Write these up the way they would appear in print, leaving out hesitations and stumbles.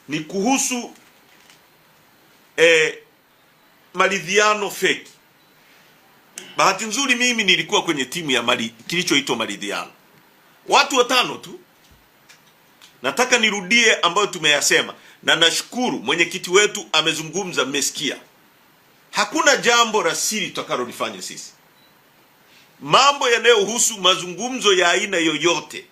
ni kuhusu maridhiano feki. Bahati nzuri mimi nilikuwa kwenye timu ya kilichoitwa maridhiano, watu 5 tu. Nataka nirudie ambayo tumeyasema, na nashukuru mwenyekiti wetu amezungumza, mmesikia. Hakuna jambo la siri tutakalolifanya sisi. Mambo yanayohusu mazungumzo ya aina yoyote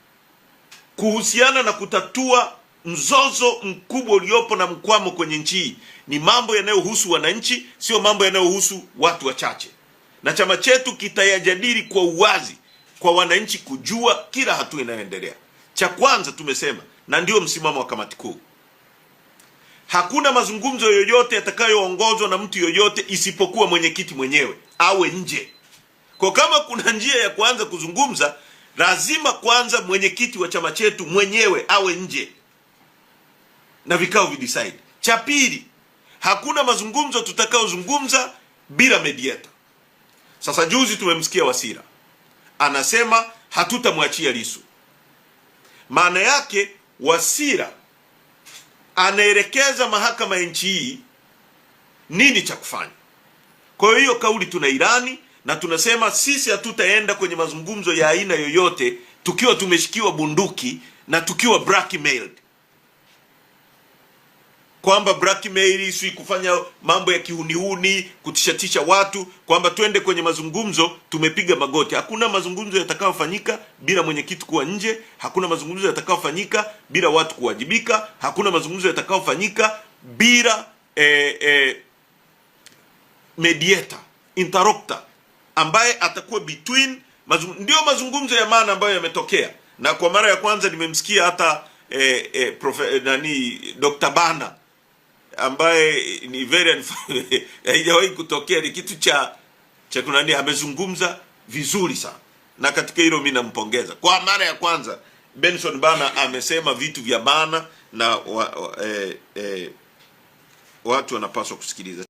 kuhusiana na kutatua mzozo mkubwa uliopo na mkwamo kwenye nchi hii ni mambo yanayohusu wananchi, sio mambo yanayohusu watu wachache. Na chama chetu kitayajadili kwa uwazi kwa wananchi kujua kila hatua inayoendelea. Cha kwanza tumesema, na ndio msimamo wa kamati kuu, hakuna mazungumzo yoyote yatakayoongozwa na mtu yoyote isipokuwa mwenyekiti mwenyewe awe nje. Kwa kama kuna njia ya kuanza kuzungumza, lazima kwanza mwenyekiti wa chama chetu mwenyewe awe nje na vikao videcide. Cha pili, hakuna mazungumzo tutakayozungumza bila mediator. Sasa juzi tumemsikia Wasira anasema hatutamwachia Lissu. Maana yake Wasira anaelekeza mahakama ya nchi hii nini cha kufanya. Kwa hiyo kauli tunailani na tunasema sisi hatutaenda kwenye mazungumzo ya aina yoyote tukiwa tumeshikiwa bunduki na tukiwa blackmailed. Kwamba blackmail si kufanya mambo ya kihunihuni, kutishatisha watu, kwamba twende kwenye mazungumzo tumepiga magoti. Hakuna mazungumzo yatakayofanyika bila mwenyekiti kuwa nje, hakuna mazungumzo yatakayofanyika bila watu kuwajibika, hakuna mazungumzo yatakayofanyika bila mediator, interlocutor ambaye atakuwa between ndio mazungumzo ya maana ambayo yametokea. Na kwa mara ya kwanza nimemsikia hata Dr. Bana ambaye ni very haijawahi kutokea, ni kitu cha kunani, amezungumza vizuri sana, na katika hilo mimi nampongeza. Kwa mara ya kwanza Benson Bana amesema vitu vya maana na watu wanapaswa kusikiliza.